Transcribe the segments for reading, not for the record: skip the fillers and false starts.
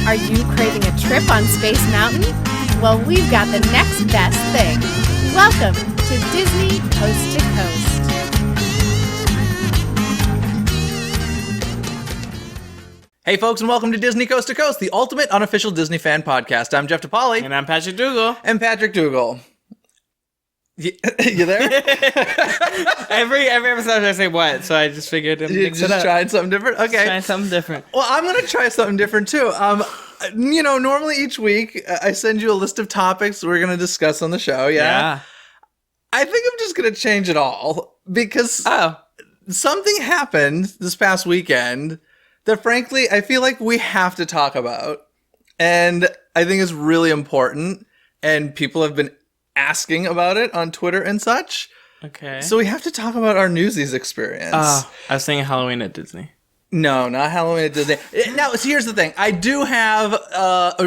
Are you craving a trip on Space Mountain? Well, we've got the next best thing. Welcome to Disney Coast to Coast. Hey folks, and welcome to Disney Coast to Coast, the ultimate unofficial Disney fan podcast. I'm Jeff DePaoli. And I'm Patrick Dougal. And Patrick Dougal. You there? every episode I say what, so I just figured to You're mix it just up. trying something different? Okay. Trying something different. Well, I'm going to try something different too. Normally each week I send you a list of topics we're going to discuss on the show, yeah? I think I'm just going to change it all because something happened this past weekend that frankly I feel like we have to talk about. And I think it's really important, and people have been asking about it on Twitter and such. Okay. So we have to talk about our Newsies experience. I was saying Halloween at Disney. No, not Halloween at Disney. Now, so here's the thing. I do have,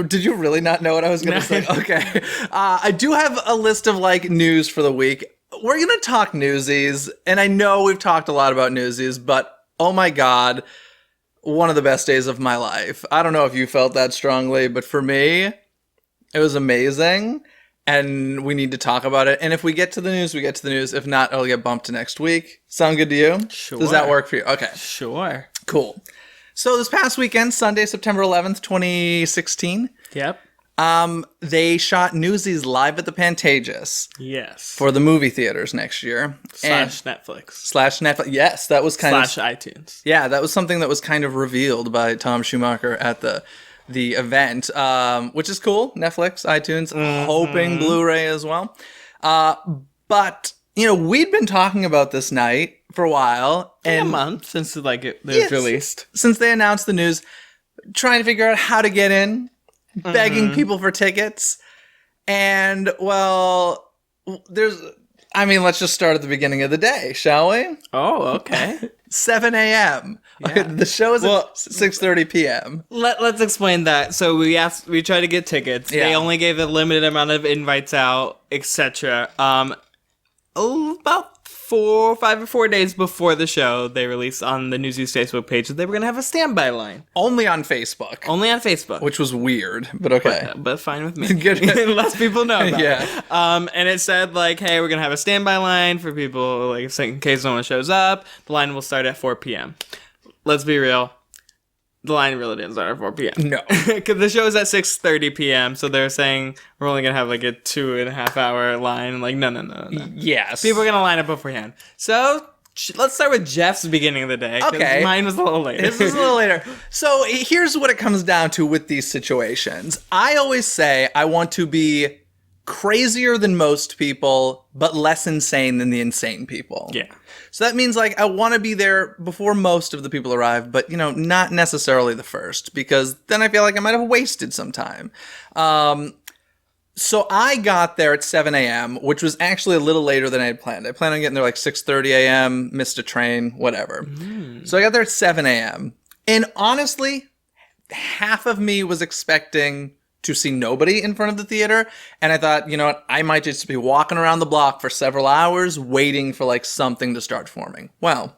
did you really not know what I was going to say? Okay. I do have a list of news for the week. We're going to talk Newsies, and I know we've talked a lot about Newsies, but oh my God, one of the best days of my life. I don't know if you felt that strongly, but for me, it was amazing. And we need to talk about it. And if we get to the news, we get to the news. If not, it'll get bumped to next week. Sound good to you? Sure. Does that work for you? Okay. Sure. Cool. So this past weekend, Sunday, September 11th, 2016. Yep. They shot Newsies live at the Pantages. Yes. For the movie theaters next year. Netflix. Yes, that was kind of... iTunes. Yeah, that was something that was kind of revealed by Tom Schumacher at the event, which is cool. Netflix, iTunes, hoping Blu-ray as well. But, we'd been talking about this night for a while. And a month since it was released. Since they announced the news, trying to figure out how to get in, begging people for tickets. And, well, let's just start at the beginning of the day, shall we? Oh, okay. 7 a.m. Yeah. The show is at 6:30 p.m. Let's explain that. So we tried to get tickets. Yeah. They only gave a limited amount of invites out, etc. About 5 or 4 days before the show, they released on the Newsies Facebook page that they were going to have a standby line. Only on Facebook. Only on Facebook. Which was weird, but okay. But fine with me. Good. Less people know about Yeah. it. And it said, hey, we're going to have a standby line for people, in case no one shows up. The line will start at 4 p.m. Let's be real. The line really didn't start at 4 p.m. No. Because the show is at 6:30 p.m., so they're saying we're only going to have a 2.5 hour line. No. Yes. People are going to line up beforehand. So let's start with Jeff's beginning of the day. Okay. Mine was a little later. This is a little later. So here's what it comes down to with these situations. I always say I want to be crazier than most people, but less insane than the insane people. Yeah. So that means I want to be there before most of the people arrive, but not necessarily the first, because then I feel like I might have wasted some time. So I got there at 7 a.m., which was actually a little later than I had planned. I planned on getting there 6:30 a.m., missed a train, whatever. So I got there at 7 a.m. And honestly, half of me was expecting to see nobody in front of the theater. And I thought, you know what, I might just be walking around the block for several hours waiting for something to start forming. Well,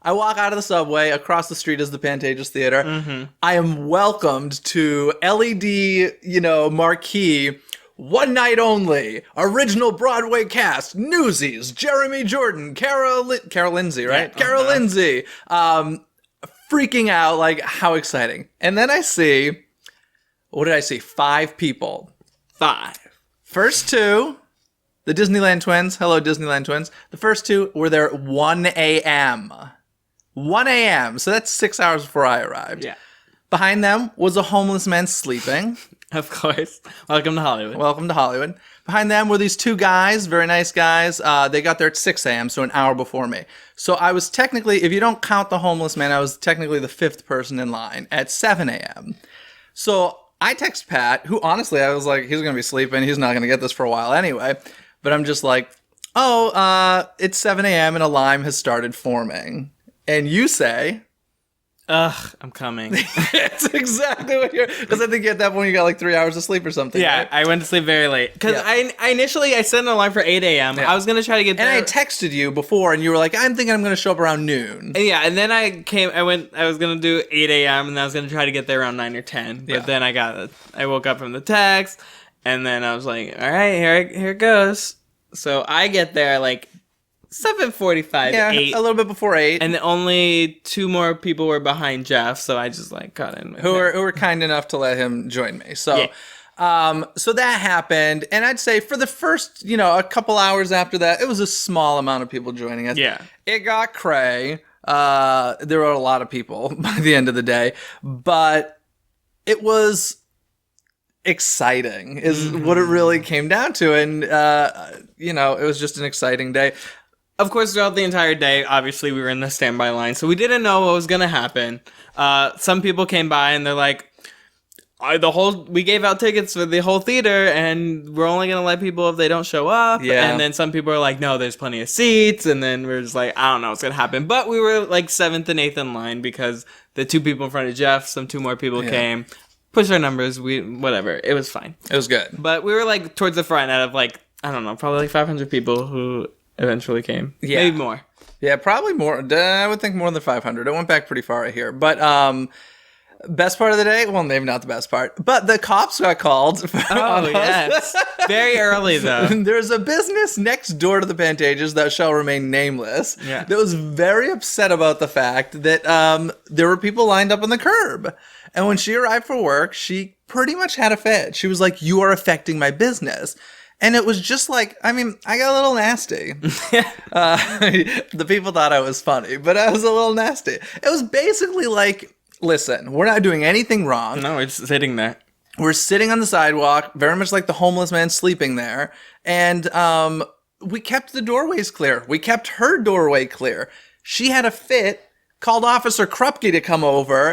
I walk out of the subway. Across the street is the Pantages Theater. I am welcomed to LED, marquee, one night only, original Broadway cast, Newsies, Jeremy Jordan, Carol Lindsay, right? Yeah, Carol Lindsay. Freaking out, how exciting. And then I see... What did I see? 5 people. 5. First 2, the Disneyland twins. Hello, Disneyland twins. The first 2 were there at 1 a.m. 1 a.m. So that's 6 hours before I arrived. Yeah. Behind them was a homeless man sleeping. Of course. Welcome to Hollywood. Welcome to Hollywood. Behind them were these 2 guys, very nice guys. They got there at 6 a.m., so an hour before me. So I was technically, if you don't count the homeless man, I was technically the 5th person in line at 7 a.m. So I text Pat, who honestly, I was like, he's going to be sleeping. He's not going to get this for a while anyway. But I'm just like, it's 7 a.m. and a line has started forming. And you say... Ugh, I'm coming. It's exactly what you're... Because I think at that point you got like 3 hours of sleep or something, Yeah, right? I went to sleep very late. Because I initially set an alarm for 8 a.m. Yeah. I was going to try to get there. And I texted you before, and you were like, I'm thinking I'm going to show up around noon. And then I was going to do 8 a.m. and I was going to try to get there around 9 or 10. But then I woke up from the text, and then I was like, all right, here it goes. So I get there like 7:45, 8. A little bit before 8. And only 2 more people were behind Jeff, so I just like got in. Who were kind enough to let him join me. So, so that happened, and I'd say for the first, a couple hours after that, it was a small amount of people joining us. Yeah, it got cray. There were a lot of people by the end of the day, but it was exciting, is what it really came down to, and it was just an exciting day. Of course, throughout the entire day, obviously, we were in the standby line, so we didn't know what was going to happen. Some people came by, and they're like, we gave out tickets for the whole theater, and we're only going to let people if they don't show up. Yeah. And then some people are like, no, there's plenty of seats, and then we're just like, I don't know what's going to happen. But we were like 7th and 8th in line because the 2 people in front of Jeff, 2 more people came. Pushed our numbers, whatever. It was fine. It was good. But we were like towards the front out of like, I don't know, probably like 500 people who eventually came. Yeah. Maybe more. Yeah, probably more. I would think more than 500. It went back pretty far right here. But best part of the day? Well, maybe not the best part. But the cops got called. Oh, yes. Very early, though. There's a business next door to the Pantages that shall remain nameless that was very upset about the fact that there were people lined up on the curb. And when she arrived for work, she pretty much had a fit. She was like, you are affecting my business. And it was just like, I got a little nasty. The people thought I was funny, but I was a little nasty. It was basically like, listen, we're not doing anything wrong. No, it's sitting there. We're sitting on the sidewalk, very much like the homeless man sleeping there. And we kept the doorways clear. We kept her doorway clear. She had a fit, called Officer Krupke to come over,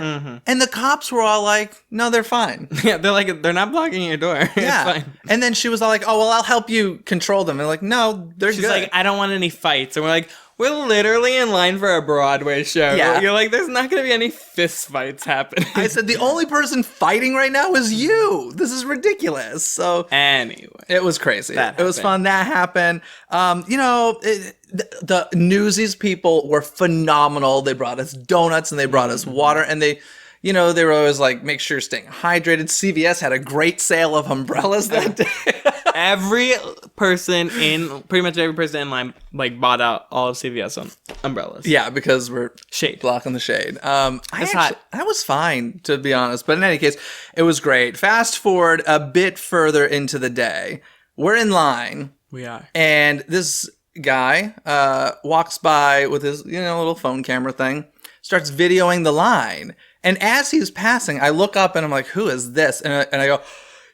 and the cops were all like, no, they're fine. Yeah, they're like, they're not blocking your door. Yeah. It's fine. And then she was all like, oh, well, I'll help you control them. And like, no, they're She's good. like, I don't want any fights. And we're like, we're literally in line for a Broadway show. Yeah. You're like, there's not going to be any fist fights happening. I said, the only person fighting right now is you. This is ridiculous. So anyway. it was crazy. It was fun. That happened. The Newsies people were phenomenal. They brought us donuts and they brought us water, and they were always like, make sure you're staying hydrated. CVS had a great sale of umbrellas that day. Pretty much every person in line, like, bought out all of CVS umbrellas. Yeah, because we're Shade. blocking the shade. Hot. I was fine, to be honest. But in any case, it was great. Fast forward a bit further into the day. We're in line. We are. And this guy walks by with his little phone camera thing, starts videoing the line. And as he's passing, I look up and I'm like, who is this? And I go,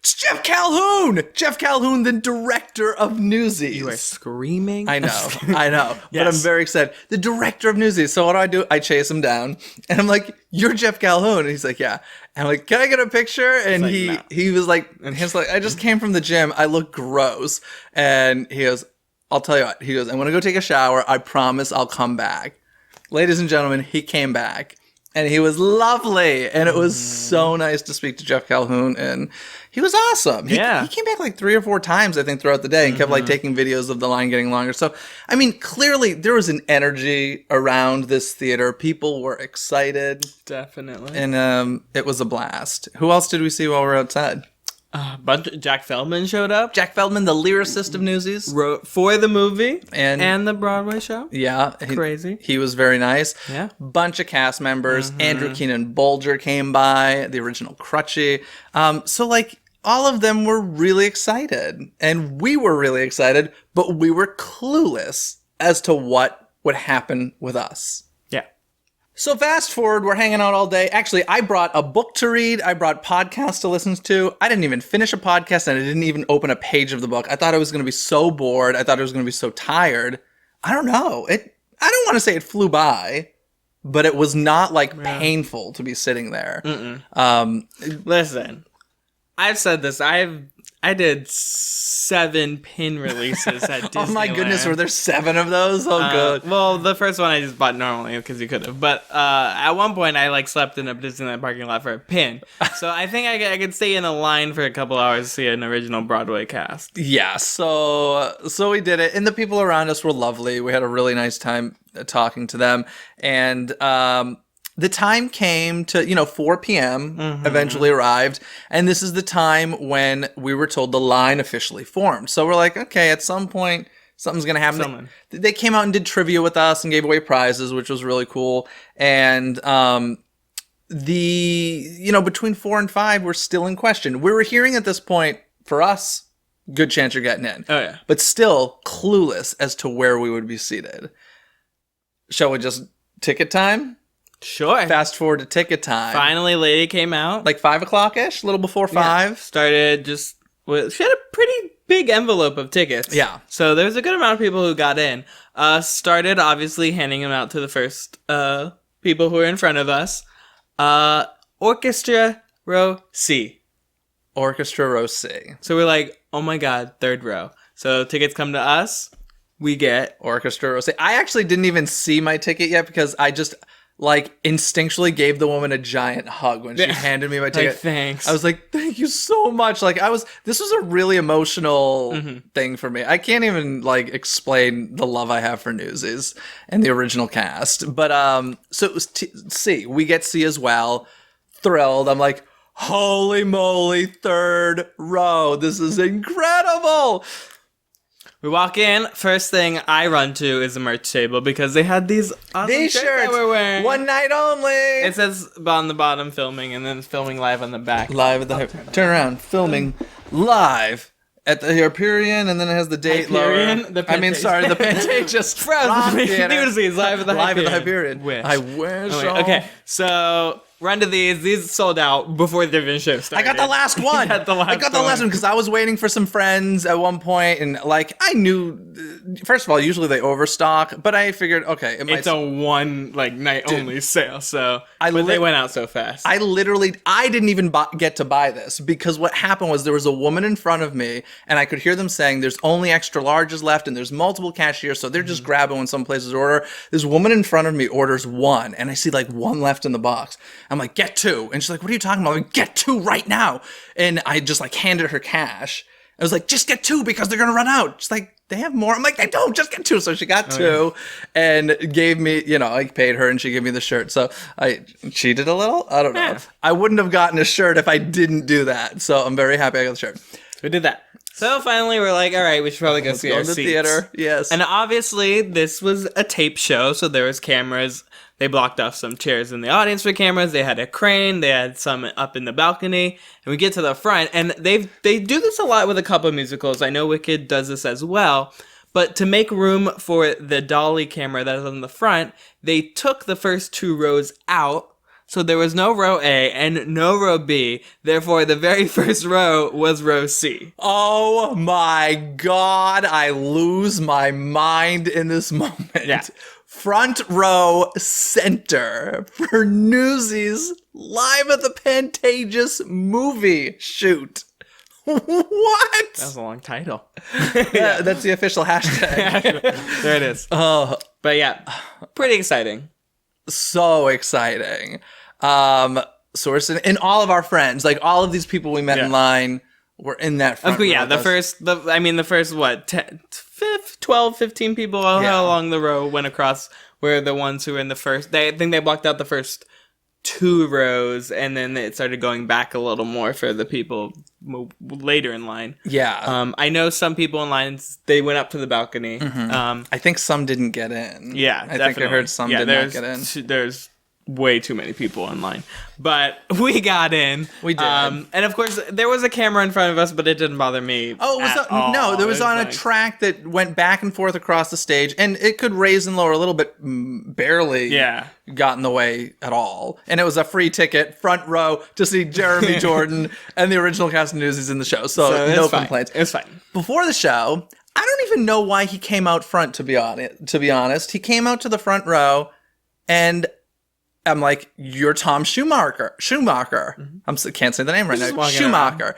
it's Jeff Calhoun! Jeff Calhoun, the director of Newsies. You are screaming. I know. Yes. But I'm very excited. The director of Newsies. So what do? I chase him down. And I'm like, you're Jeff Calhoun. And he's like, yeah. And I'm like, can I get a picture? And like, he was like, I just came from the gym. I look gross. And he goes, I'll tell you what. He goes, I'm going to go take a shower. I promise I'll come back. Ladies and gentlemen, he came back. And he was lovely. And it was so nice to speak to Jeff Calhoun. And he was awesome. He came back like 3 or 4 times, I think, throughout the day and kept like taking videos of the line getting longer. So, clearly there was an energy around this theater. People were excited. Definitely. And it was a blast. Who else did we see while we were outside? Jack Feldman showed up. Jack Feldman, the lyricist of Newsies. Wrote for the movie and the Broadway show. Yeah. Crazy. He was very nice. Yeah. Bunch of cast members. Andrew Keenan Bolger came by, the original Crutchy. All of them were really excited. And we were really excited, but we were clueless as to what would happen with us. Yeah. So fast forward, we're hanging out all day. Actually, I brought a book to read. I brought podcasts to listen to. I didn't even finish a podcast, and I didn't even open a page of the book. I thought I was going to be so bored. I thought I was going to be so tired. I don't know. I don't want to say it flew by, but it was not painful to be sitting there. Listen, I've said this. I did 7 pin releases at Disneyland. Oh my goodness, were there 7 of those? Oh, good. Well, the first one I just bought normally because you could have. But at one point, I like slept in a Disneyland parking lot for a pin. So I think I could stay in a line for a couple hours to see an original Broadway cast. Yeah, so we did it, and the people around us were lovely. We had a really nice time talking to them, and the time came to, 4 p.m. Eventually arrived, and this is the time when we were told the line officially formed. So we're like, okay, at some point, something's going to happen. They came out and did trivia with us and gave away prizes, which was really cool. And between 4 and 5, we're still in question. We were hearing at this point, for us, good chance you're getting in. Oh, yeah. But still clueless as to where we would be seated. Shall we just ticket time? Sure. Fast forward to ticket time. Finally, lady came out. Like 5 o'clock-ish, a little before 5. Yeah. Started just with, she had a pretty big envelope of tickets. Yeah. So there was a good amount of people who got in. Started obviously handing them out to the first people who were in front of us. Orchestra row C. Orchestra row C. So we're like, oh my God, 3rd row. So tickets come to us. We get Orchestra row C. I actually didn't even see my ticket yet because I just instinctually gave the woman a giant hug when she handed me my ticket. Thanks. I was like, thank you so much. This was a really emotional thing for me. I can't even explain the love I have for Newsies and the original cast. But so it was C. We get C as well. Thrilled. I'm like, holy moly, 3rd row. This is incredible. We walk in. First thing I run to is the merch table because they had these awesome shirts that we're wearing. One night only. It says on the bottom filming and then filming live on the back. Live at the turn around. Filming live at the Hyperion, and then it has the date Hyperion? lower. The Pantages. Newsies live at the Hyperion. Live at the Hyperion. Wish. I wish. Okay, so run to these. These sold out before the even show started. I got the last one. I got the last one because I was waiting for some friends at one point, and I knew. First of all, usually they overstock, but I figured, okay, it's a one night only sale. So, but they went out so fast. I didn't even get to buy this because what happened was there was a woman in front of me, and I could hear them saying, "There's only extra larges left, and there's multiple cashiers, so they're just grabbing when some places order." This woman in front of me orders 1, and I see 1 left in the box. I'm like, get 2. And she's like, what are you talking about? I'm like, get 2 right now. And I just handed her cash. I was like, just get 2 because they're going to run out. She's like, they have more. I'm like, they don't, just get 2. So she got 2 and gave me, I paid her and she gave me the shirt. So I cheated a little. I don't know. I wouldn't have gotten a shirt if I didn't do that. So I'm very happy I got the shirt. We did that. So finally we're like, all right, we should probably go see our seats. Theater. Yes. And obviously this was a tape show. So there was cameras. They blocked off some chairs in the audience for cameras. They had a crane. They had some up in the balcony. And we get to the front. And they do this a lot with a couple of musicals. I know Wicked does this as well. But to make room for the dolly camera that is on the front, they took the first 2 rows out. So there was no row A and no row B. Therefore, the very first row was row C. Oh my God. I lose my mind in this moment. Yeah. Front row center for Newsies live at the Pantages movie shoot. What? That was a long title. Yeah, that's the official hashtag. There it is. Oh, but yeah, pretty exciting. So exciting. So we're sitting, and all of our friends, all of these people we met in line were in that front row. Yeah, the first, what, 12, 15 people along the row went across were the ones who were in the first. I think they blocked out the first 2 rows, and then it started going back a little more for the people later in line. Yeah. I know some people in line, they went up to the balcony. I think some didn't get in. Yeah, I think I heard some did not get in. There's way too many people online, but we got in. We did, and of course there was a camera in front of us, but it didn't bother me. Oh, no, there was on a track that went back and forth across the stage, and it could raise and lower a little bit, barely got in the way at all. And it was a free ticket, front row, to see Jeremy Jordan and the original cast of Newsies in the show. So no complaints. It was fine. Before the show, I don't even know why he came out front. To be honest, he came out to the front row, and I'm like, you're Tom Schumacher. Can't say the name right now. Schumacher.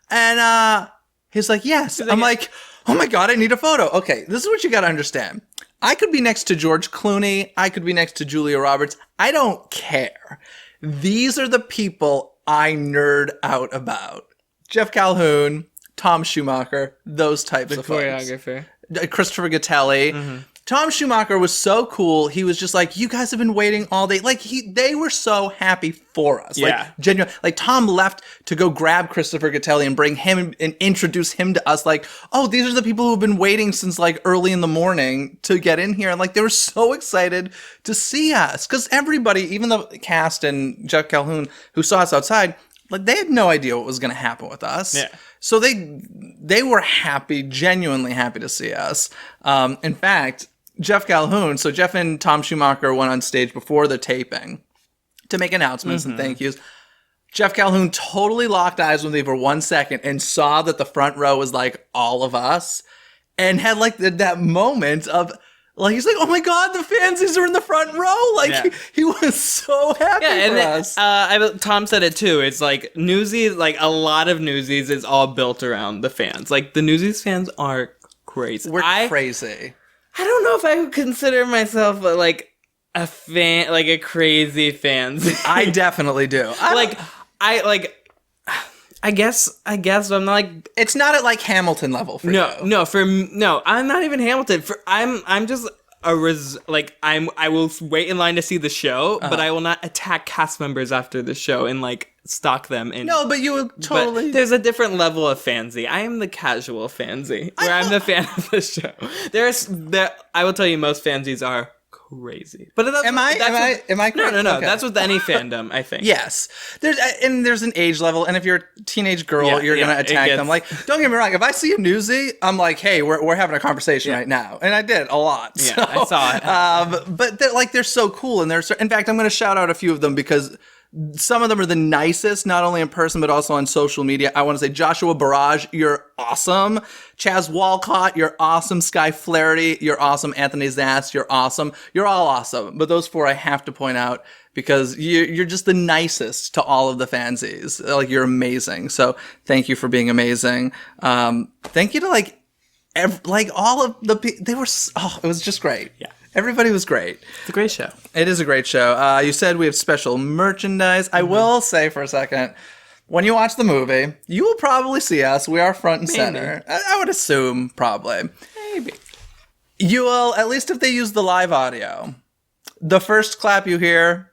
And He's like, yes. I'm like, oh my God, I need a photo. Okay, this is what you got to understand. I could be next to George Clooney. I could be next to Julia Roberts. I don't care. These are the people I nerd out about. Jeff Calhoun, Tom Schumacher, those types of folks. Choreographer. Christopher Gattelli. Tom Schumacher was so cool. He was just like, you guys have been waiting all day. Like they were so happy for us. Yeah. Like genuine. Like Tom left to go grab Christopher Gattelli and bring him and introduce him to us. Like, oh, these are the people who've been waiting since like early in the morning to get in here. And like they were so excited to see us because everybody, even the cast and Jeff Calhoun who saw us outside, like they had no idea what was going to happen with us. Yeah. So they were happy, genuinely happy to see us. In fact, Jeff Calhoun, so Jeff and Tom Schumacher went on stage before the taping to make announcements and thank yous. Jeff Calhoun totally locked eyes with me for 1 second and saw that the front row was like all of us and had like that moment of like, he's like, oh my God, the fansies are in the front row. Like he was so happy for us. Tom said it too. It's like Newsies, like a lot of Newsies is all built around the fans. Like the Newsies fans are crazy. We're crazy. I don't know if I would consider myself like a fan, like a crazy fan. I definitely do. I guess I'm not like, it's not at like Hamilton level for you. No, I'm not even Hamilton. I'm just I will wait in line to see the show, but I will not attack cast members after the show and like stalk them. No, but you would totally. But there's a different level of fansy. I am the casual fansy, where I'm the fan of the show. I will tell you, most fansies are crazy. But am I correct? No. Okay. That's with any fandom, I think. Yes. There's an age level, and if you're a teenage girl, you're gonna attack them. Like, don't get me wrong, if I see a newsie, I'm like, hey, we're having a conversation right now. And I did a lot. Yeah, so, I saw it. But they're so cool, and in fact, I'm gonna shout out a few of them because some of them are the nicest, not only in person, but also on social media. I want to say Joshua Barrage, you're awesome. Chaz Walcott, you're awesome. Sky Flaherty, you're awesome. Anthony Zatz, you're awesome. You're all awesome. But those four I have to point out because you're just the nicest to all of the fansies. Like, you're amazing. So thank you for being amazing. Thank you to all of the they were, it was just great. Yeah. Everybody was great. It's a great show. It is a great show. You said we have special merchandise. I will say for a second, when you watch the movie, you will probably see us. We are front and center. I would assume, probably. Maybe. You will, at least if they use the live audio, the first clap you hear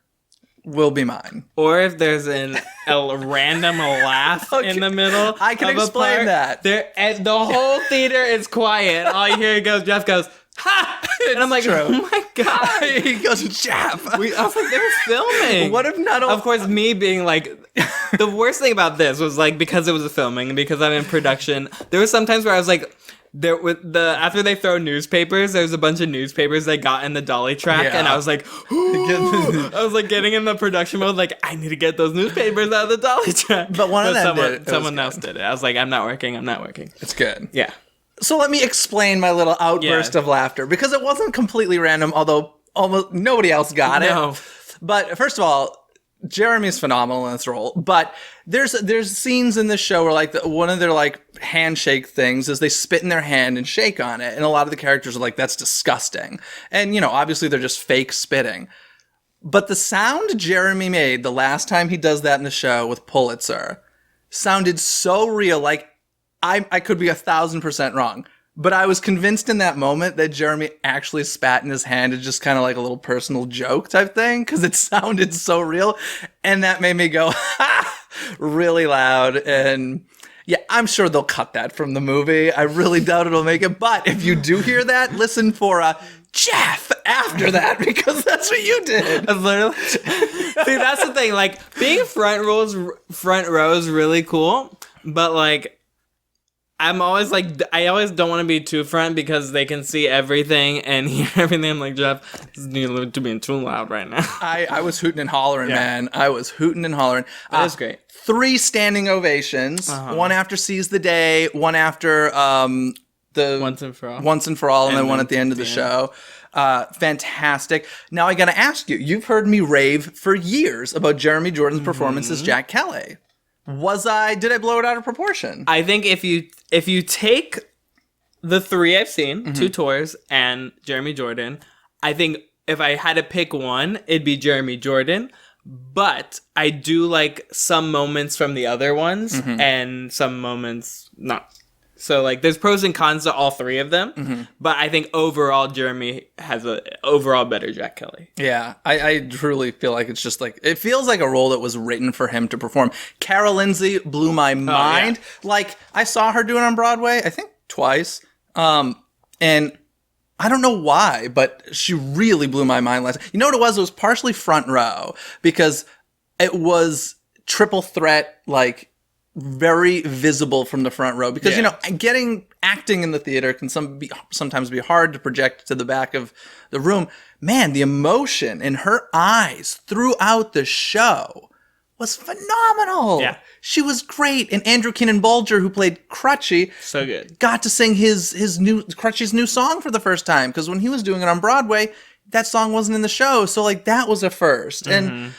will be mine. Or if there's a random laugh in the middle. I can explain that. And the whole theater is quiet. All you hear Jeff goes, ha! And I'm like, true. Oh my God. He goes, Jeff. I was like, they were filming. What if not all... Of course, me being like... The worst thing about this was like, because it was a filming and because I'm in production, there was some times where I was like... after they throw newspapers, there's a bunch of newspapers they got in the dolly track, and I was like, I was like getting in the production mode, like I need to get those newspapers out of the dolly track. But someone else did it. I was like, I'm not working. It's good. Yeah. So let me explain my little outburst of laughter because it wasn't completely random, although almost nobody else got it. But first of all, Jeremy's phenomenal in this role, but there's scenes in this show where like one of their like handshake things is they spit in their hand and shake on it, and a lot of the characters are like, that's disgusting, and obviously they're just fake spitting. But the sound Jeremy made the last time he does that in the show with Pulitzer sounded so real. Like I could be 1,000% wrong, but I was convinced in that moment that Jeremy actually spat in his hand as just kind of like a little personal joke type thing because it sounded so real. And that made me go, ha! Really loud. And yeah, I'm sure they'll cut that from the movie. I really doubt it'll make it. But if you do hear that, listen for a Jeff after that because that's what you did. See, that's the thing. Like being front row is really cool, but like, I'm always like, I always don't want to be too front because they can see everything and hear everything. I'm like, Jeff, this is being too loud right now. I was hooting and hollering, man. I was hooting and hollering. That was great. 3 standing ovations. One after Seize the Day, one after the Once and for All, and then one at the end of the show. Fantastic. Now I got to ask you, you've heard me rave for years about Jeremy Jordan's performance as Jack Kelly. Did I blow it out of proportion? I think if you take the 3 I've seen, 2 tours, and Jeremy Jordan, I think if I had to pick one, it'd be Jeremy Jordan. But I do like some moments from the other ones, and some moments not. So, like, there's pros and cons to all 3 of them. But I think overall, Jeremy has a overall better Jack Kelly. Yeah, I truly feel like it's just like, it feels like a role that was written for him to perform. Carol Lindsay blew my mind. Yeah. Like, I saw her do it on Broadway, I think twice. And I don't know why, but she really blew my mind last. You know what it was? It was partially front row, because it was triple threat, like, very visible from the front row, because acting in the theater can sometimes be hard to project to the back of the room. Man, the emotion in her eyes throughout the show was phenomenal. Yeah, she was great. And Andrew Keenan Bolger, who played Crutchy, so good, got to sing Crutchy's new song for the first time, because when he was doing it on Broadway, that song wasn't in the show. So, like, that was a first. And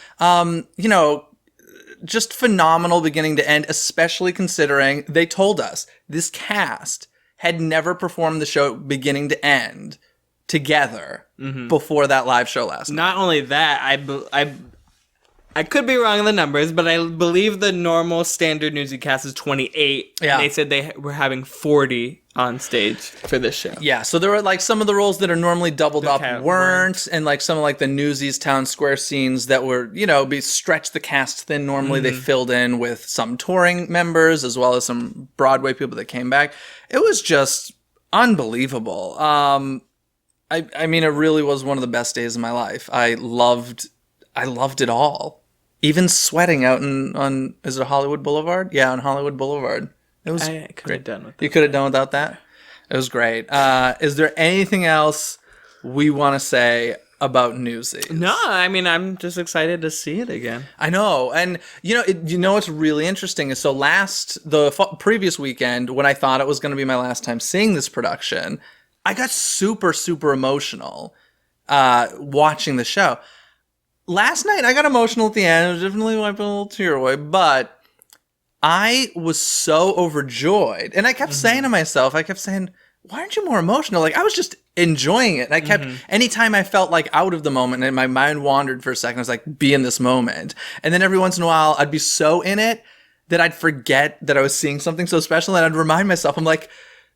just phenomenal beginning to end, especially considering they told us this cast had never performed the show beginning to end together before that live show last night. Not only that, I could be wrong on the numbers, but I believe the normal standard Newsies cast is 28. Yeah. And they said they were having 40 on stage for this show. Yeah, so there were, like, some of the roles that are normally doubled up weren't, and, like, some of, like, the Newsies town square scenes that were, stretched the cast thin. Normally they filled in with some touring members as well as some Broadway people that came back. It was just unbelievable. I mean, it really was one of the best days of my life. I loved it all. Even sweating out on is it Hollywood Boulevard? Yeah, on Hollywood Boulevard. It was I could have done with that. You could have done without that? It was great. Is there anything else we want to say about Newsies? No, I mean, I'm just excited to see it again. I know. And, what's really interesting is, so the previous weekend, when I thought it was going to be my last time seeing this production, I got super, super emotional watching the show. Last night, I got emotional at the end. I was definitely wiping a little tear away, but I was so overjoyed. And I kept saying to myself, why aren't you more emotional? Like, I was just enjoying it. And I kept, anytime I felt like out of the moment and my mind wandered for a second, I was like, be in this moment. And then every once in a while, I'd be so in it that I'd forget that I was seeing something so special. And I'd remind myself, I'm like,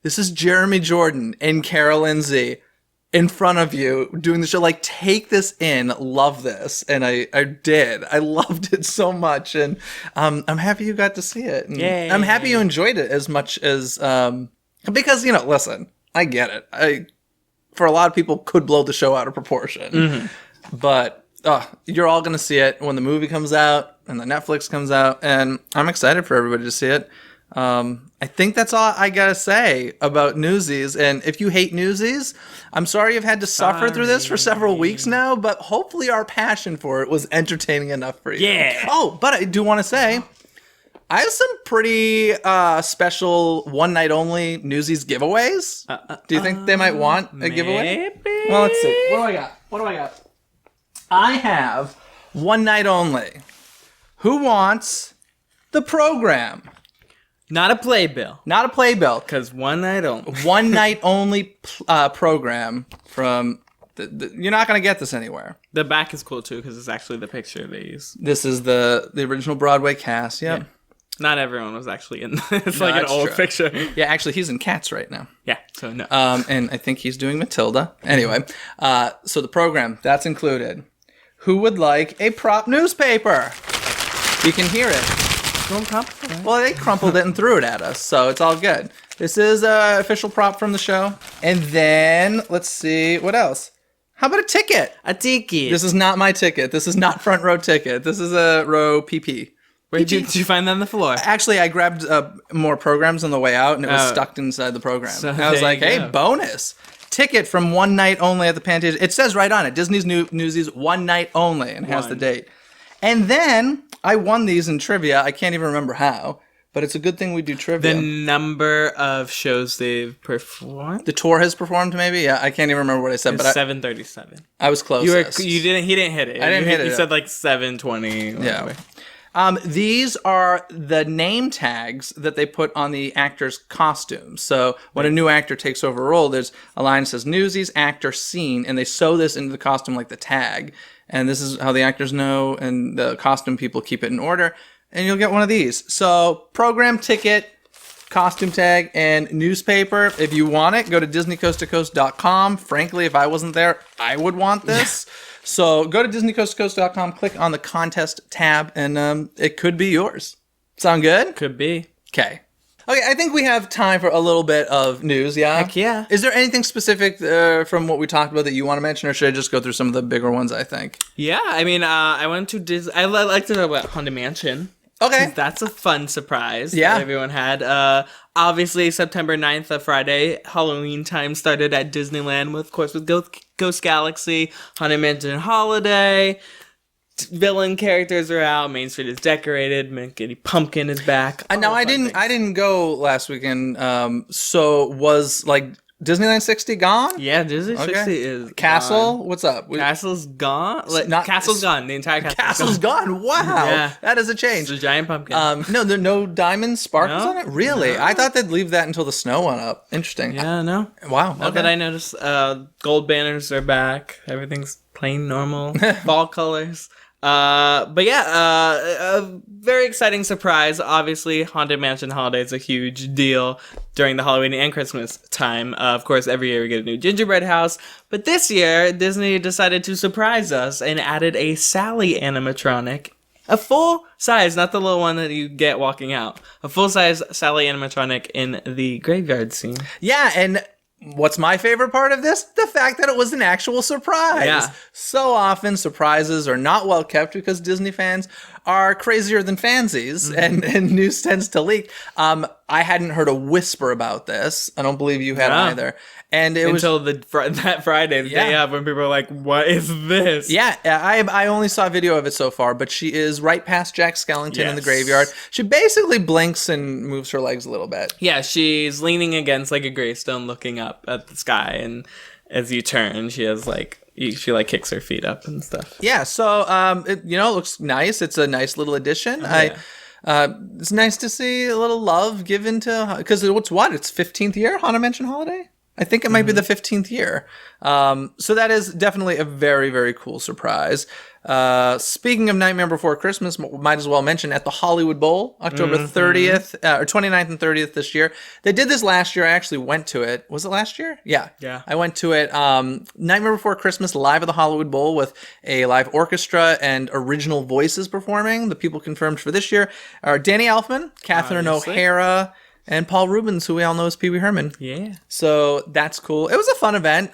this is Jeremy Jordan and Carol Lindsay in front of you doing the show. Like, take this in, love this. And I did. I loved it so much. And I'm happy you got to see it. And I'm happy you enjoyed it as much as, because, listen, I get it. For a lot of people, could blow the show out of proportion. But you're all going to see it when the movie comes out and the Netflix comes out. And I'm excited for everybody to see it. I think that's all I gotta say about Newsies. And if you hate Newsies, I'm sorry you've had to suffer through this for several weeks now, but hopefully our passion for it was entertaining enough for you. Yeah. Oh, but I do want to say, I have some pretty special one-night-only Newsies giveaways. Do you think they might want a giveaway? Maybe. Well, let's see. What do I got? I have one night only. Who wants the program? Not a playbill. Not a playbill. Because one night only. One night only program from... you're not going to get this anywhere. The back is cool, too, because it's actually the picture they use. This is the original Broadway cast, yep. Yeah. Not everyone was actually in It's like an old picture. Yeah, actually, he's in Cats right now. Yeah, so no. And I think he's doing Matilda. Anyway, so the program, that's included. Who would like a prop newspaper? You can hear it. Don't crumple it. Well, they crumpled it and threw it at us, so it's all good. This is an official prop from the show. And then, let's see, what else? How about a ticket? A ticket. This is not my ticket. This is not front row ticket. This is a row PP. Where did you find that on the floor? Actually, I grabbed more programs on the way out, and it was stuck inside the program. So and I was like, hey, bonus. Ticket from one night only at the Pantages. It says right on it, Disney's Newsies, one night only, and has the date. And then I won these in trivia. I can't even remember how, but it's a good thing we do trivia. The number of shows they've performed? The tour has performed, maybe? Yeah, I can't even remember what I said. But 737. I was close. He didn't hit it. I didn't hit it. You said like 720. Yeah. These are the name tags that they put on the actor's costumes. So when a new actor takes over a role, there's a line that says Newsies, actor, scene, and they sew this into the costume like the tag. And this is how the actors know, and the costume people keep it in order. And you'll get one of these. So program ticket, costume tag, and newspaper. If you want it, go to DisneyCoastToCoast.com. Frankly, if I wasn't there, I would want this. So go to DisneyCoastToCoast.com, click on the contest tab, and it could be yours. Sound good? Could be. Okay. Okay, I think we have time for a little bit of news, yeah? Heck yeah. Is there anything specific from what we talked about that you want to mention, or should I just go through some of the bigger ones, I think? Yeah, I mean, I went to Disney. I like to talk about Haunted Mansion. Okay. That's a fun surprise that everyone had. Obviously, September 9th, a Friday, Halloween time started at Disneyland, with Ghost Galaxy, Haunted Mansion Holiday. Villain characters are out. Main Street is decorated. Mickey Pumpkin is back. Now, I didn't go last weekend, so was, Disneyland 60 gone? Yeah, Disney 60 is Castle? gone. What's up? Castle's gone? Castle's gone. The entire Castle's gone. Wow. Yeah. That is a change. It's a giant pumpkin. No, there are no diamond sparkles No? on it? Really? No. I thought they'd leave that until the snow went up. Interesting. Yeah, no. Wow. Not that I noticed. Gold banners are back. Everything's plain normal. Fall colors. But yeah, a very exciting surprise. Obviously, Haunted Mansion Holiday is a huge deal during the Halloween and Christmas time. Of course, every year we get a new gingerbread house. But this year, Disney decided to surprise us and added a Sally animatronic. A full size, not the little one that you get walking out. A full size Sally animatronic in the graveyard scene. Yeah, and what's my favorite part of this? The fact that it was an actual surprise. Yeah. So often surprises are not well kept because Disney fans are crazier than fansies, and news tends to leak. I hadn't heard a whisper about this. I don't believe you had either. And it until that Friday, the day of, when people were like, "What is this?" Yeah, I only saw a video of it so far, but she is right past Jack Skellington in the graveyard. She basically blinks and moves her legs a little bit. Yeah, she's leaning against a gravestone, looking up at the sky, and as you turn, she has she kicks her feet up and stuff. Yeah, so it looks nice. It's a nice little addition. It's nice to see a little love given to, because it's 15th year Haunted Mansion Holiday. I think it might be the 15th year. So that is definitely a very, very cool surprise. Speaking of Nightmare Before Christmas, might as well mention at the Hollywood Bowl, October 30th, or 29th and 30th this year. They did this last year. I actually went to it. Was it last year? Yeah. I went to it. Nightmare Before Christmas live at the Hollywood Bowl with a live orchestra and original voices performing. The people confirmed for this year are Danny Elfman, Catherine O'Hara, and Paul Rubens, who we all know as Pee Wee Herman. Yeah. So that's cool. It was a fun event.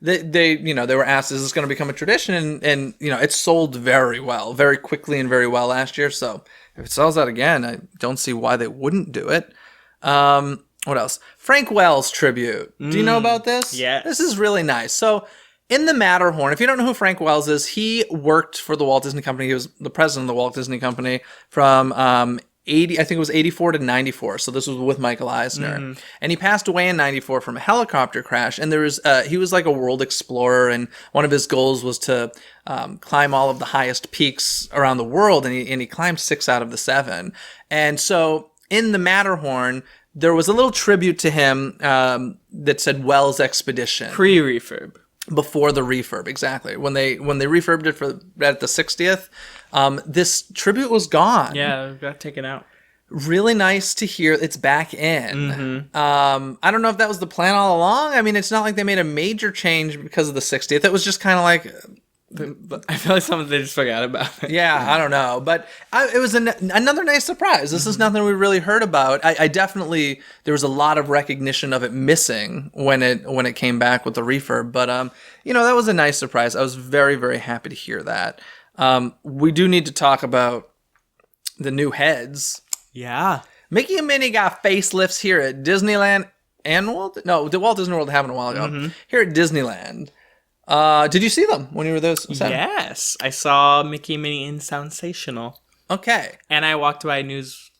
They were asked, is this going to become a tradition? And it sold very well, very quickly and very well last year. So if it sells out again, I don't see why they wouldn't do it. What else? Frank Wells tribute. Do you know about this? Yeah. This is really nice. So in the Matterhorn, if you don't know who Frank Wells is, he worked for the Walt Disney Company. He was the president of the Walt Disney Company from 84 to 94. So this was with Michael Eisner. And he passed away in 94 from a helicopter crash. And he was like a world explorer. And one of his goals was to climb all of the highest peaks around the world. And he climbed 6 out of the 7. And so in the Matterhorn, there was a little tribute to him that said Wells Expedition. Pre-refurb. Before the refurb, exactly. When they refurbed it at the 60th, this tribute was gone. Yeah, it got taken out. Really nice to hear it's back in. I don't know if that was the plan all along. I mean, it's not like they made a major change because of the 60th. It was just kind of like, I feel like something they just forgot about it. Yeah, I don't know. But it was another nice surprise. This is nothing we really heard about. I definitely, there was a lot of recognition of it missing when it came back with the refurb. But, that was a nice surprise. I was very, very happy to hear that. We do need to talk about the new heads. Yeah. Mickey and Minnie got facelifts here at Disneyland and Walt Disney World happened a while ago. Here at Disneyland. Did you see them when you were there? Yes. I saw Mickey and Minnie in Soundsational. Okay. And I walked by News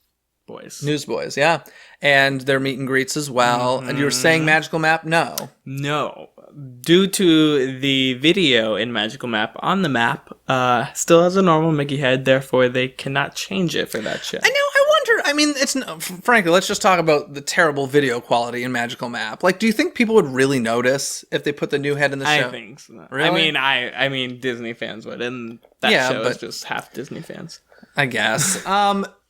Newsboys, yeah. And their meet and greets as well. And you were saying Magical Map? No. No. Due to the video in Magical Map on the map, still has a normal Mickey head, therefore they cannot change it for that show. I know, I wonder, I mean, frankly, let's just talk about the terrible video quality in Magical Map. Like, do you think people would really notice if they put the new head in the show? I think so. Really? I mean, Disney fans would, and that show is just half Disney fans. I guess.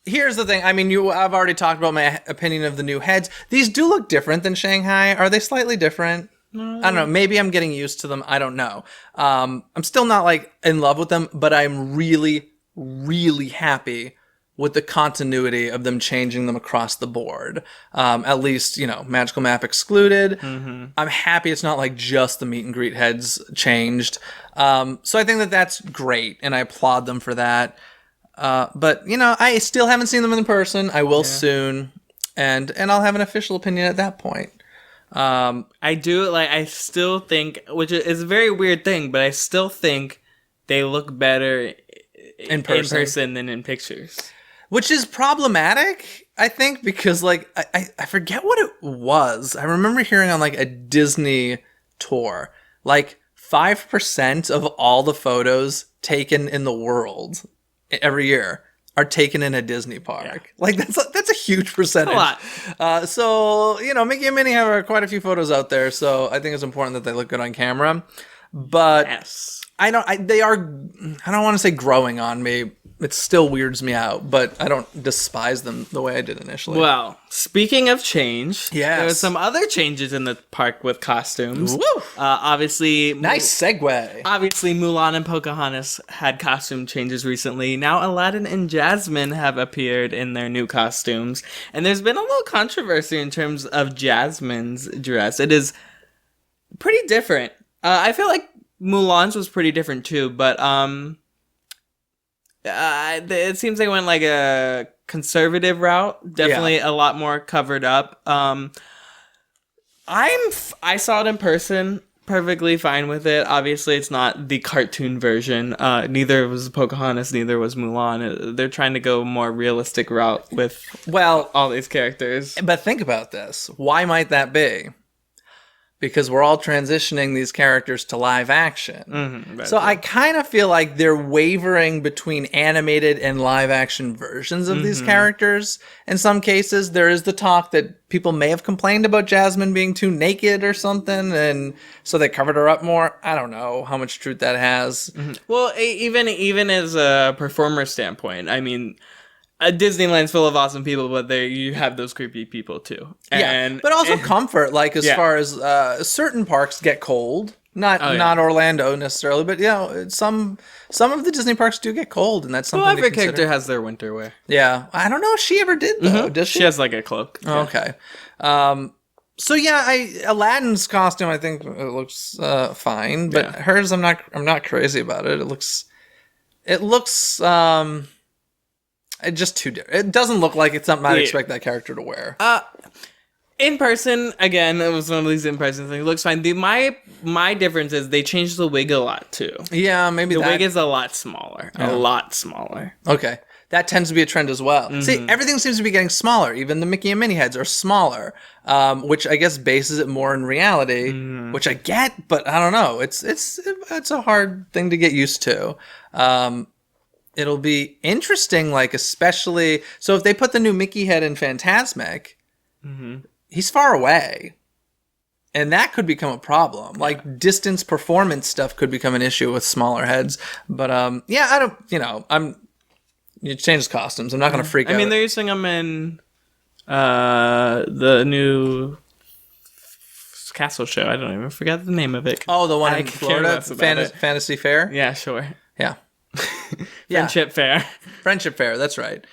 Here's the thing. I mean, I've already talked about my opinion of the new heads. These do look different than Shanghai. Are they slightly different? I don't know. Maybe I'm getting used to them. I don't know. I'm still not like in love with them, but I'm really, really happy with the continuity of them changing them across the board. At least, Magical Map excluded. I'm happy it's not like just the meet and greet heads changed. So I think that's great, and I applaud them for that. But I still haven't seen them in person. I will soon, and I'll have an official opinion at that point. I still think, which is a very weird thing, but I still think they look better in person than in pictures. Which is problematic, I think, because I forget what it was. I remember hearing on a Disney tour, 5% of all the photos taken in the world every year are taken in a Disney park. Yeah. That's a huge percentage. A lot. So, Mickey and Minnie have quite a few photos out there, so I think it's important that they look good on camera. But yes. I don't want to say growing on me. It still weirds me out, but I don't despise them the way I did initially. Well, speaking of change, yes. There were some other changes in the park with costumes. Woo! Obviously... Nice segue. Obviously, Mulan and Pocahontas had costume changes recently. Now, Aladdin and Jasmine have appeared in their new costumes. And there's been a little controversy in terms of Jasmine's dress. It is pretty different. I feel like Mulan's was pretty different too, but... it seems they went a conservative route. Definitely a lot more covered up. I saw it in person, perfectly fine with it. Obviously, it's not the cartoon version. Neither was Pocahontas, neither was Mulan. They're trying to go a more realistic route with all these characters. But think about this. Why might that be? Because we're all transitioning these characters to live action. So I kind of feel like they're wavering between animated and live action versions of these characters. In some cases, there is the talk that people may have complained about Jasmine being too naked or something, and so they covered her up more. I don't know how much truth that has. Well, even as a performer standpoint, I mean... Disneyland's full of awesome people, but you have those creepy people too. But also comfort, as far as certain parks get cold. Not Orlando necessarily, but some of the Disney parks do get cold, and that's something. Well, every character has their winter wear. Yeah, I don't know if she ever did though. Does she? She has a cloak. Oh, okay. So Aladdin's costume I think it looks fine, but hers I'm not crazy about it. It looks it's just too different. It doesn't look like it's something I'd expect that character to wear. In person, again, it was one of these in-person things. It looks fine. My difference is they changed the wig a lot, too. Yeah, maybe the wig is a lot smaller. Yeah. A lot smaller. Okay. That tends to be a trend as well. See, everything seems to be getting smaller. Even the Mickey and Minnie heads are smaller, which I guess bases it more in reality, which I get, but I don't know. It's a hard thing to get used to. It'll be interesting, especially... So if they put the new Mickey head in Fantasmic, he's far away. And that could become a problem. Distance performance stuff could become an issue with smaller heads. But, I don't... You change costumes. I'm not going to freak out. I mean, they're using them in the new castle show. I don't even forget the name of it. Oh, the one in Florida? Fantasy Fair? Yeah, sure. Yeah. Friendship Fair. Friendship Fair, that's right.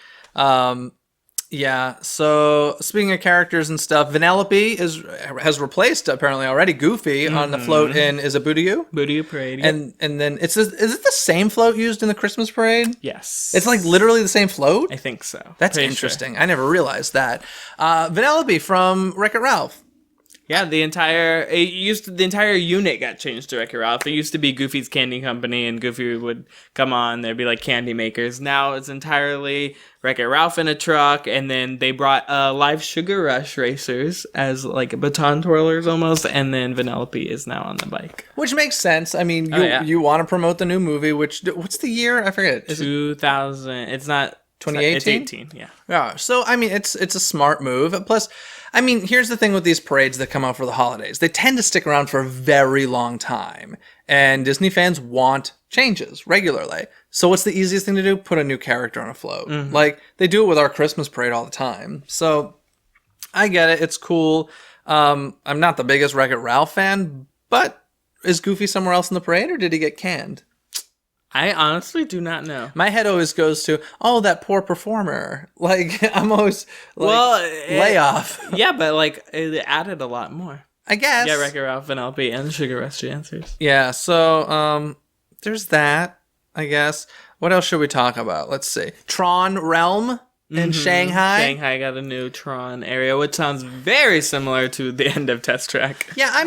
So speaking of characters and stuff, Vanellope has replaced apparently already Goofy on the float in Is it Booty-Goo? Booty-Goo Parade. And then is it the same float used in the Christmas parade? Yes. It's literally the same float? I think so. That's interesting. Sure. I never realized that. Vanellope from Wreck-It Ralph. Yeah, the entire unit got changed to Wreck-It Ralph. It used to be Goofy's Candy Company, and Goofy would come on. There'd be like candy makers. Now it's entirely Wreck-It Ralph in a truck, and then they brought live Sugar Rush racers as like baton twirlers almost, and then Vanellope is now on the bike. Which makes sense. I mean, you want to promote the new movie, what's the year? I forget. 2000. It's not 2018? It's 18, yeah. Yeah. So, I mean, it's a smart move. Plus, I mean, here's the thing with these parades that come out for the holidays. They tend to stick around for a very long time. And Disney fans want changes regularly. So what's the easiest thing to do? Put a new character on a float. Mm-hmm. Like, they do it with our Christmas parade all the time. So, I get it. It's cool. I'm not the biggest Wreck-It Ralph fan, but is Goofy somewhere else in the parade, or did he get canned? I honestly do not know. My head always goes to, oh, that poor performer. Like, I'm always like, layoff. Yeah, but like, it added a lot more. I guess. Yeah, Wreck-It Ralph, Vanellope, and the Sugar Rush dancers. Yeah, so, there's that, I guess. What else should we talk about? Let's see. Tron Realm in Shanghai. Shanghai got a new Tron area, which sounds very similar to the end of Test Track. Yeah,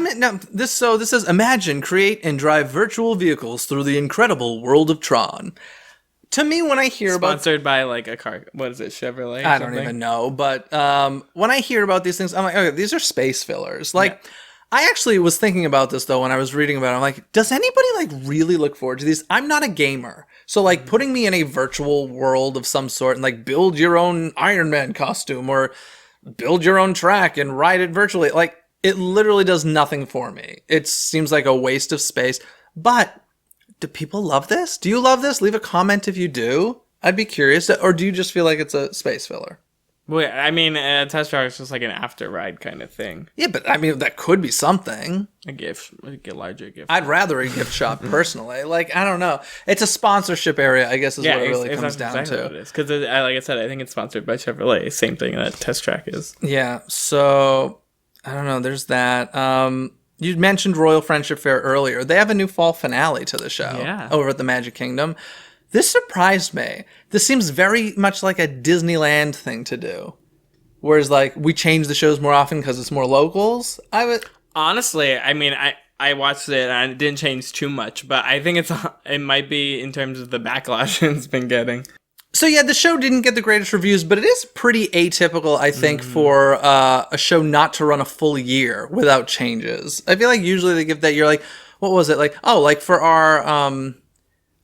this says, imagine, create, and drive virtual vehicles through the incredible world of Tron. To me, when I hear Sponsored by like a car, what is it, Chevrolet? I don't even know, but when I hear about these things, I'm like, okay, these are space fillers. Like, yeah. I actually was thinking about this, though, when I was reading about it. I'm like, does anybody, like, really look forward to these? I'm not a gamer. So, like, putting me in a virtual world of some sort and, like, build your own Iron Man costume or build your own track and ride it virtually, like, it literally does nothing for me. It seems like a waste of space. But do people love this? Do you love this? Leave a comment if you do. I'd be curious. Or do you just feel like it's a space filler? Well, I mean, Test Track is just like an after ride kind of thing. Yeah, but I mean, that could be something. A larger gift. I'd rather a gift shop personally. Like, I don't know. It's a sponsorship area, I guess, is what it really comes down to. What it is. Because, like I said, I think it's sponsored by Chevrolet. Same thing that Test Track is. Yeah. So, I don't know. There's that. You mentioned Royal Friendship Fair earlier. They have a new fall finale to the show over at the Magic Kingdom. This surprised me. This seems very much like a Disneyland thing to do. Whereas, like, we change the shows more often because it's more locals. Honestly, I mean, I watched it and it didn't change too much, but I think it might be in terms of the backlash it's been getting. So, yeah, the show didn't get the greatest reviews, but it is pretty atypical, I think, for a show not to run a full year without changes. I feel like usually they give that year, like, what was it? Like, oh, like for our...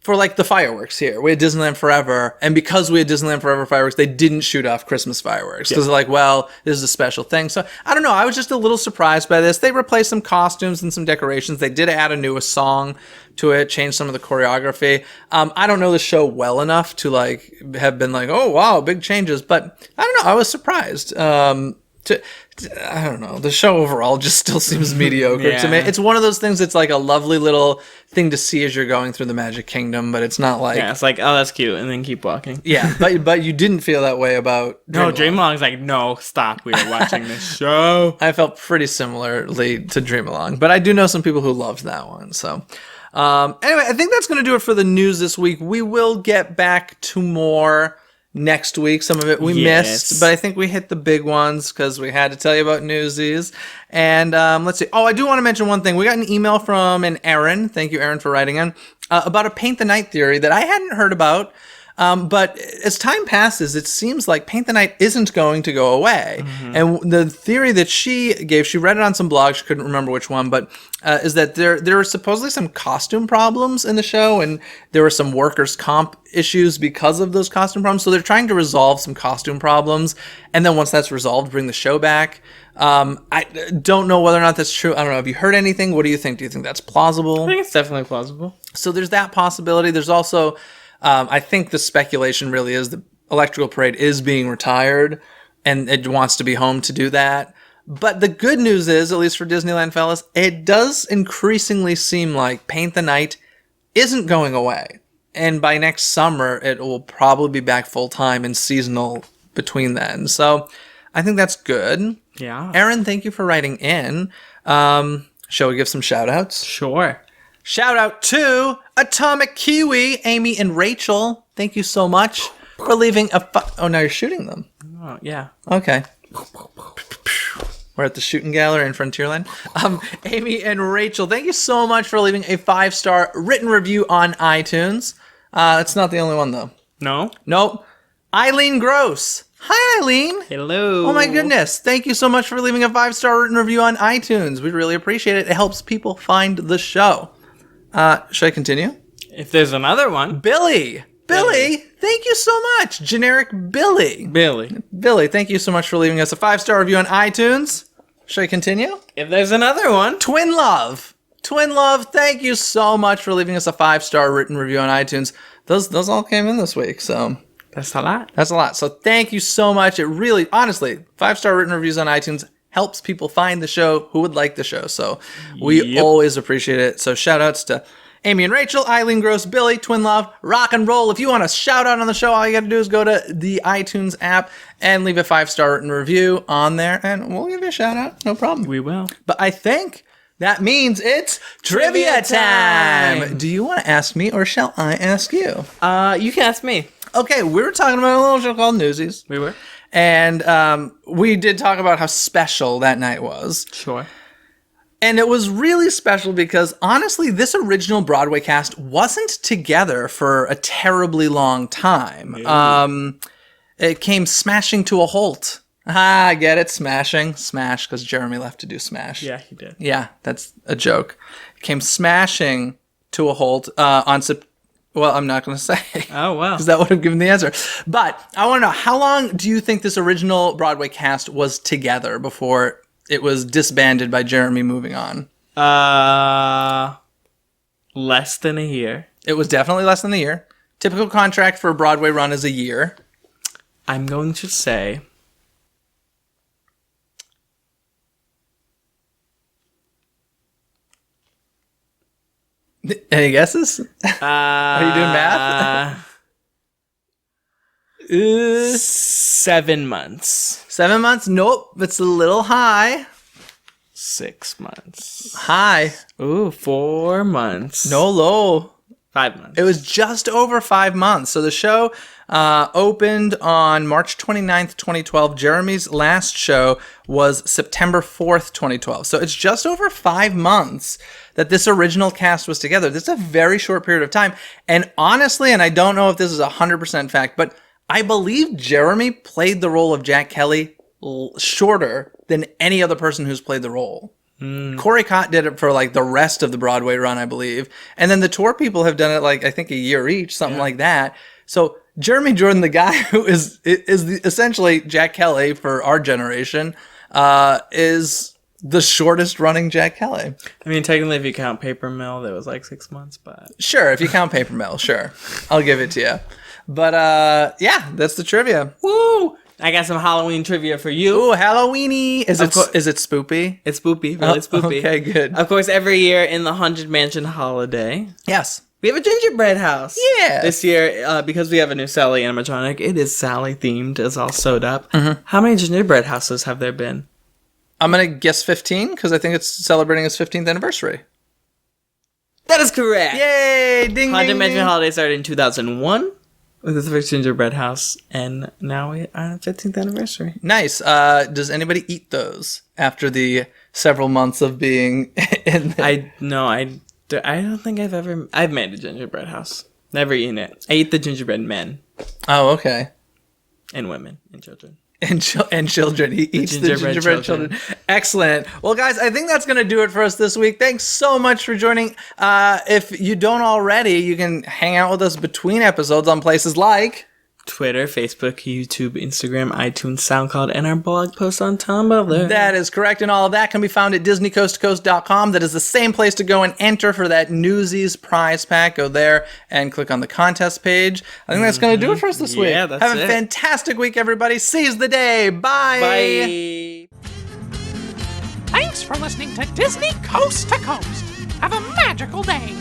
For, like, the fireworks here. We had Disneyland Forever, and because we had Disneyland Forever fireworks, they didn't shoot off Christmas fireworks. Because they're like, well, this is a special thing. So, I don't know. I was just a little surprised by this. They replaced some costumes and some decorations. They did add a song to it, change some of the choreography. I don't know the show well enough to, like, have been like, oh, wow, big changes. But, I don't know. I was surprised. I don't know. The show overall just still seems mediocre to me. It's one of those things that's like a lovely little thing to see as you're going through the Magic Kingdom, but it's not like... Yeah, it's like, oh, that's cute, and then keep walking. Yeah, but you didn't feel that way about Dream No, Dream Along's like, no, stop. We are watching this show. I felt pretty similarly to Dream Along, but I do know some people who loved that one, so... Anyway, I think that's going to do it for the news this week. We will get back to more... next week. Some of it we missed, but I think we hit the big ones because we had to tell you about Newsies. And let's see. Oh, I do want to mention one thing. We got an email from an Aaron. Thank you, Aaron, for writing in about a Paint the Night theory that I hadn't heard about. But as time passes, it seems like Paint the Night isn't going to go away. Mm-hmm. And the theory that she gave, she read it on some blogs, she couldn't remember which one, but is that there are supposedly some costume problems in the show, and there were some workers' comp issues because of those costume problems. So they're trying to resolve some costume problems, and then once that's resolved, bring the show back. I don't know whether or not that's true. I don't know. Have you heard anything? What do you think? Do you think that's plausible? I think it's definitely plausible. So there's that possibility. There's also... I think the speculation really is the Electrical Parade is being retired and it wants to be home to do that. But the good news is, at least for Disneyland fellas, it does increasingly seem like Paint the Night isn't going away. And by next summer, it will probably be back full time and seasonal between then. So I think that's good. Yeah. Aaron, thank you for writing in. Shall we give some shout outs? Sure. Shout out to Atomic Kiwi, Amy and Rachel. Thank you so much for leaving a... Oh, now you're shooting them. Oh, yeah. Okay. We're at the Shooting Gallery in Frontierland. Amy and Rachel, thank you so much for leaving a 5-star written review on iTunes. It's not the only one, though. No? Nope. Eileen Gross. Hi, Eileen. Hello. Oh, my goodness. Thank you so much for leaving a 5-star written review on iTunes. We really appreciate it. It helps people find the show. Should I continue? If there's another one. Billy, thank you so much. Generic Billy, thank you so much for leaving us a 5-star review on iTunes. Should I continue? If there's another one. Twin Love, thank you so much for leaving us a 5-star written review on iTunes. Those all came in this week, so That's a lot. So thank you so much. It really, honestly, 5-star written reviews on iTunes helps people find the show who would like the show. So we always appreciate it. So shout outs to Amy and Rachel, Eileen Gross, Billy, Twin Love, Rock and Roll. If you want a shout out on the show, all you got to do is go to the iTunes app and leave a 5-star written review on there, and we'll give you a shout out. No problem. We will. But I think that means it's trivia time. Do you want to ask me, or shall I ask you? You can ask me. Okay, we were talking about a little show called Newsies. We were. And we did talk about how special that night was. Sure. And it was really special because, honestly, this original Broadway cast wasn't together for a terribly long time. It came smashing to a halt. I get it, smashing. Smash, because Jeremy left to do Smash. Yeah, he did. Yeah, that's a joke. It came smashing to a halt on September. Well, I'm not going to say. Oh, wow. Because that would have given the answer. But I want to know, how long do you think this original Broadway cast was together before it was disbanded by Jeremy moving on? Less than a year. It was definitely less than a year. Typical contract for a Broadway run is a year. I'm going to say... Any guesses? Are you doing math? 7 months. 7 months? Nope. It's a little high. 6 months. High. Ooh, 4 months. No, low. 5 months. It was just over 5 months. So the show opened on March 29th, 2012. Jeremy's last show was September 4th, 2012. So it's just over 5 months that this original cast was together. This is a very short period of time. And honestly, and I don't know if this is 100% fact, but I believe Jeremy played the role of Jack Kelly shorter than any other person who's played the role. Corey Cott did it for like the rest of the Broadway run, I believe. And then the tour people have done it like, I think, a year each, something like that. So Jeremy Jordan, the guy who is essentially Jack Kelly for our generation, is the shortest running Jack Kelly. I mean, technically, if you count Paper Mill, that was like 6 months, but... Sure, if you count Paper Mill, sure. I'll give it to you. But, yeah, that's the trivia. Woo! I got some Halloween trivia for you. Ooh, Halloweeny. Is it spoopy? It's spoopy, really spoopy. Okay, good. Of course, every year in the Haunted Mansion holiday, Yes. we have a gingerbread house. Yeah. This year, because we have a new Sally animatronic, it is Sally themed. It's all sewed up. Mm-hmm. How many gingerbread houses have there been? I'm going to guess 15 because I think it's celebrating its 15th anniversary. That is correct. Yay! Ding, Haunted ding, Mansion ding. holiday started in 2001 with the first gingerbread house, and now we are on 15th anniversary. Nice. Does anybody eat those after the several months of being in the... I don't think I've made a gingerbread house. Never eaten it. I eat the gingerbread men. Oh, okay. And women and children. And children. He eats the gingerbread children. Excellent. Well, guys, I think that's going to do it for us this week. Thanks so much for joining. If you don't already, you can hang out with us between episodes on places like Twitter, Facebook, YouTube, Instagram, iTunes, SoundCloud, and our blog post on Tumblr. That is correct, and all of that can be found at DisneyCoastToCoast.com. That is the same place to go and enter for that Newsies prize pack. Go there and click on the contest page. I think that's going to do it for us this week. Yeah, that's Have it. a fantastic week, everybody. Seize the day. Bye. Bye. Thanks for listening to Disney Coast to Coast. Have a magical day.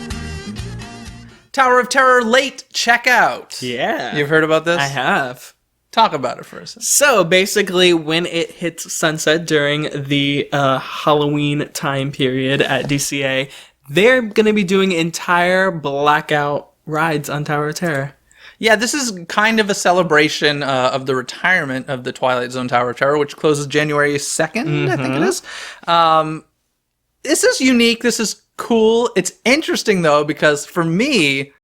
Tower of Terror late checkout. Yeah. You've heard about this? I have. Talk about it for a second. So basically, when it hits sunset during the Halloween time period at DCA, they're going to be doing entire blackout rides on Tower of Terror. Yeah, this is kind of a celebration of the retirement of the Twilight Zone Tower of Terror, which closes January 2nd, I think it is. This is unique. This is cool. It's interesting, though, because for me,